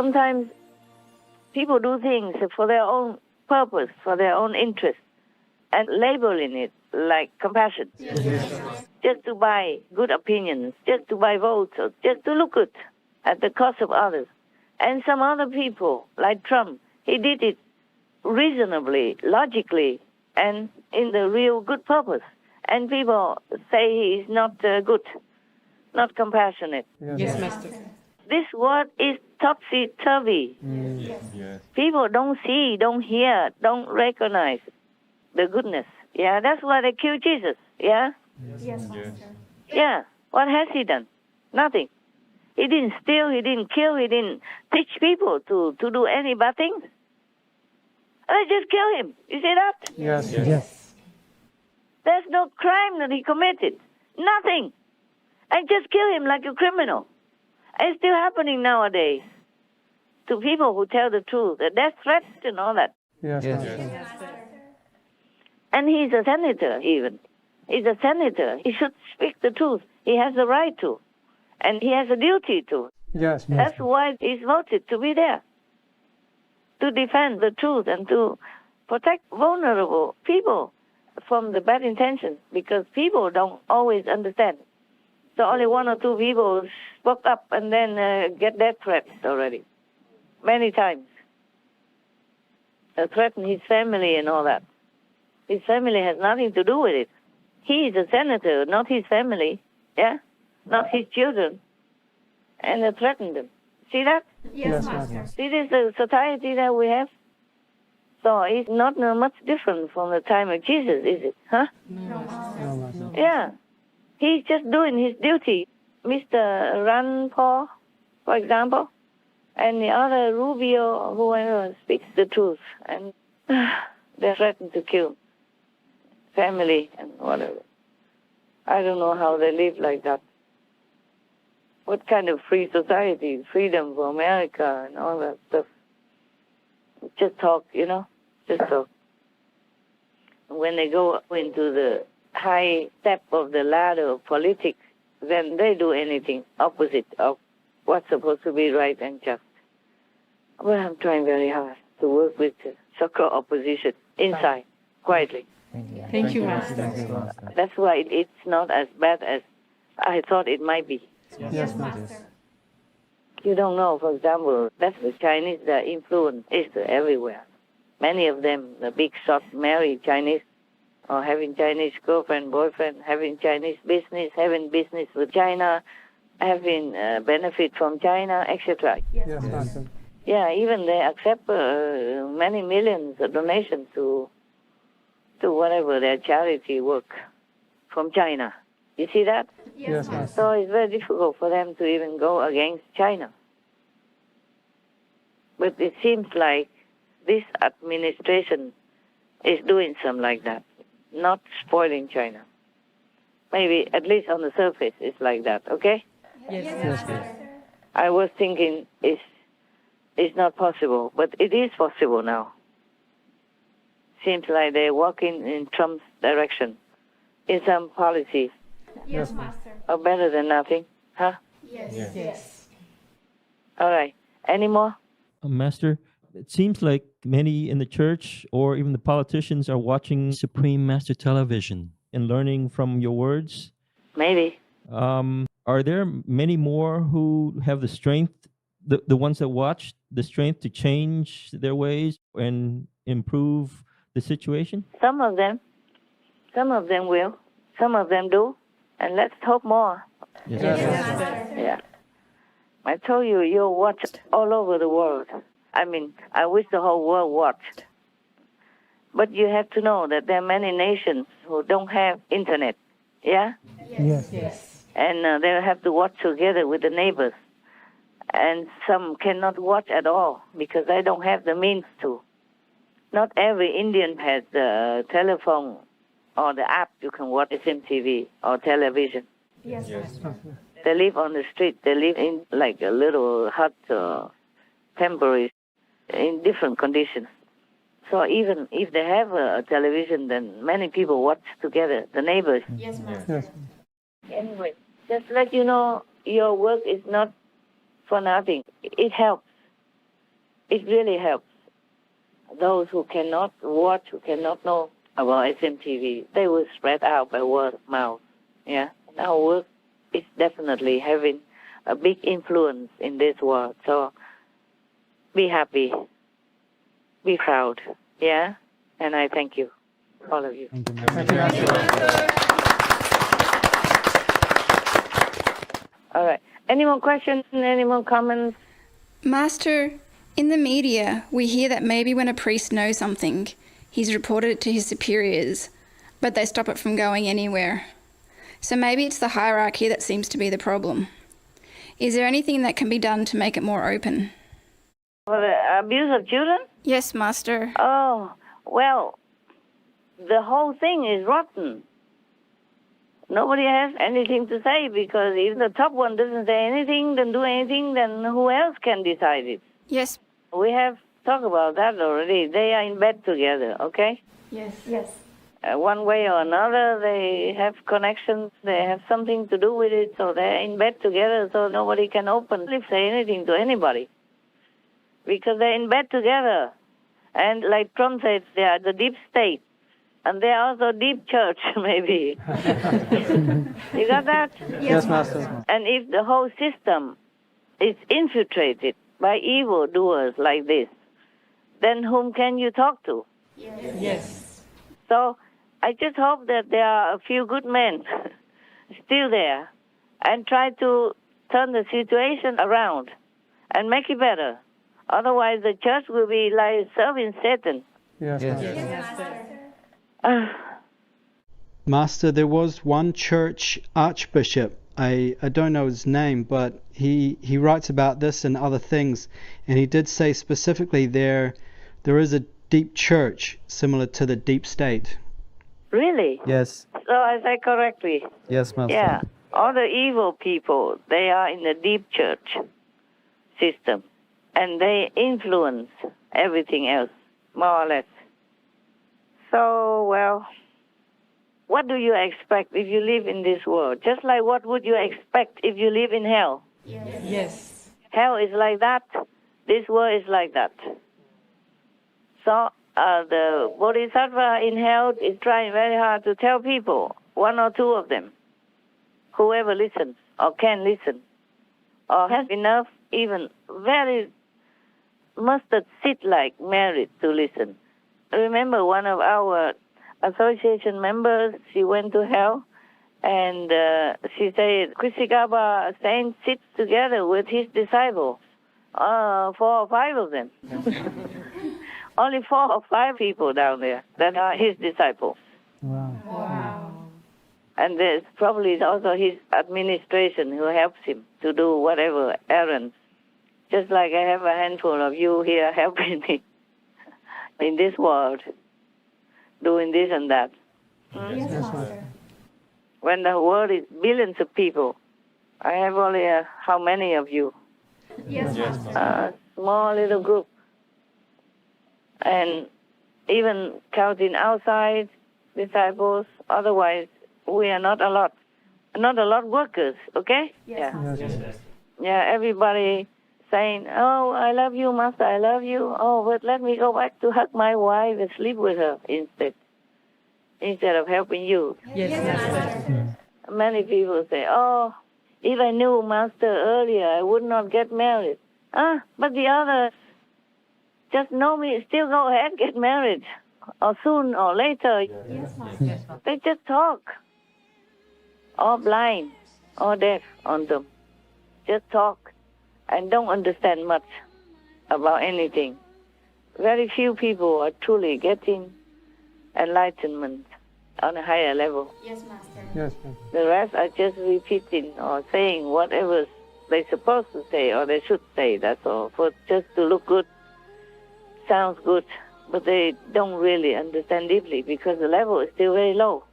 sometimes people do things for their own purpose, for their own interest, and labeling it like compassion. Just to buy good opinions, just to buy votes, or just to look good at the cost of others. And some other people, like Trump, he did it reasonably, logically, and in the real good purpose. And people say he is not good, not compassionate. Yes, Master. This word is topsy-turvy. Yes. People don't see, don't hear, don't recognize the goodness. Yeah, that's why they kill Jesus. Yeah? Yes, Master. Yeah. What has he done? Nothing. He didn't steal, he didn't kill, he didn't teach people to do any bad things. They just kill him. You see that? Yes. There's no crime that he committed. Nothing. And just kill him like a criminal. It's still happening nowadays to people who tell the truth. The death threats and all that. Yes. And he's a senator even. He's a senator. He should speak the truth. He has the right to. And he has a duty to. Yes. That's why he's voted to be there. To defend the truth and to protect vulnerable people from the bad intentions, because people don't always understand. So only one or two people spoke up and then get death threats already. Many times. Threaten his family and all that. His family has nothing to do with it. He is a senator, not his family. Yeah? Not his children. And they threaten them. See that? Yes, Master. See this society that we have? So it's not much different from the time of Jesus, is it? Huh? No, Master. No, Master. Yeah. He's just doing his duty. Mr. Rand Paul, for example, and the other Rubio, whoever speaks the truth, and they threaten to kill family and whatever. I don't know how they live like that. What kind of free society, freedom for America and all that stuff. Just talk, just talk. When they go into the high step of the ladder of politics, then they do anything opposite of what's supposed to be right and just. Well, I'm trying very hard to work with the so-called opposition inside, quietly. Thank you, Master. That's why it's not as bad as I thought it might be. Yes, Master. You don't know, for example, that's the Chinese, their influence is everywhere. Many of them, the big shots, marry Chinese, or having Chinese girlfriend, boyfriend, having Chinese business, having business with China, having benefit from China, etc. Yes, Master. Yeah, even they accept many millions of donations to whatever their charity work from China. You see that? Yes, Master. So it's very difficult for them to even go against China. But it seems like this administration is doing something like that, not spoiling China. Maybe, at least on the surface, it's like that, okay? Yes, I was thinking it's not possible, but it is possible now. Seems like they're walking in Trump's direction in some policy. Yes, Master. Or better than nothing, huh? Yes. All right. Any more? Master, it seems like many in the church or even the politicians are watching Supreme Master Television and learning from your words. Maybe. Are there many more who have the strength, the ones that watch, the strength to change their ways and improve the situation? Some of them will. Some of them do. And let's hope more. Yes. Yeah. I told you, you're watched all over the world. I mean, I wish the whole world watched. But you have to know that there are many nations who don't have internet. Yeah? Yes. And they have to watch together with the neighbors. And some cannot watch at all because they don't have the means to. Not every Indian has the telephone or the app you can watch SMTV or television. Yes. They live on the street. They live in like a little hut or temporary in different conditions. So even if they have a television, then many people watch together, the neighbors. Yes, Master. Yes. Anyway, just let you know your work is not for nothing. It helps. it really helps. Those who cannot watch, who cannot know about SMTV, they will spread out by word of mouth. Yeah, and our work is definitely having a big influence in this world. So be happy, be proud. Yeah, and I thank you, all of you. Thank you, Master. All right. Any more questions? Any more comments? Master, in the media, we hear that maybe when a priest knows something, he's reported it to his superiors, but they stop it from going anywhere. So maybe it's the hierarchy that seems to be the problem. Is there anything that can be done to make it more open? For the abuse of children? Yes, Master. Oh, well, the whole thing is rotten. Nobody has anything to say, because if the top one doesn't say anything, doesn't do anything, then who else can decide it? Yes. We have talked about that already. They are in bed together, okay? Yes. Yes. One way or another, they have connections, they have something to do with it, so they're in bed together, so nobody can openly say anything to anybody. Because they're in bed together. And like Trump said, they are the deep state. And they are also deep church, maybe. You got that? Yes, Master. And if the whole system is infiltrated by evildoers like this, then whom can you talk to? Yes. So I just hope that there are a few good men still there and try to turn the situation around and make it better. Otherwise, the church will be like serving Satan. Yes, Master. Master, there was one church archbishop, I don't know his name, but he writes about this and other things, and he did say specifically there is a deep church similar to the deep state. Really? Yes. So I say correctly. Yes, Master. Yeah. All the evil people, they are in the deep church system, and they influence everything else, more or less. So, well, what do you expect if you live in this world? Just like what would you expect if you live in hell? Yes. Hell is like that. This world is like that. So the Bodhisattva in hell is trying very hard to tell people, one or two of them, whoever listens or can listen, or has enough, even very mustard seed-like merit to listen. Remember one of our association members, she went to hell, and she said, Krisigaba saint sits together with his disciples, 4 or 5 of them. Only 4 or 5 people down there that are his disciples. Wow. And there's probably also his administration who helps him to do whatever errands. Just like I have a handful of you here helping me in this world, doing this and that. Yes, Master. When the world is billions of people, I have only how many of you? Yes, Master. A small little group. And even counting outside disciples, otherwise we are not a lot. Not a lot of workers, okay? Yes. Yeah, everybody saying, oh, I love you, Master, I love you. Oh, but let me go back to hug my wife and sleep with her instead of helping you. Yes, Master. Many people say, oh, if I knew Master earlier, I would not get married. But the others just know me, still go ahead, get married, or soon or later. Yes, Master. They just talk, or blind, or deaf on them. Just talk and don't understand much about anything. Very few people are truly getting enlightenment on a higher level. Yes, Master. Yes, Master. The rest are just repeating or saying whatever they're supposed to say or they should say, that's all, for just to look good. Sounds good, but they don't really understand deeply because the level is still very low.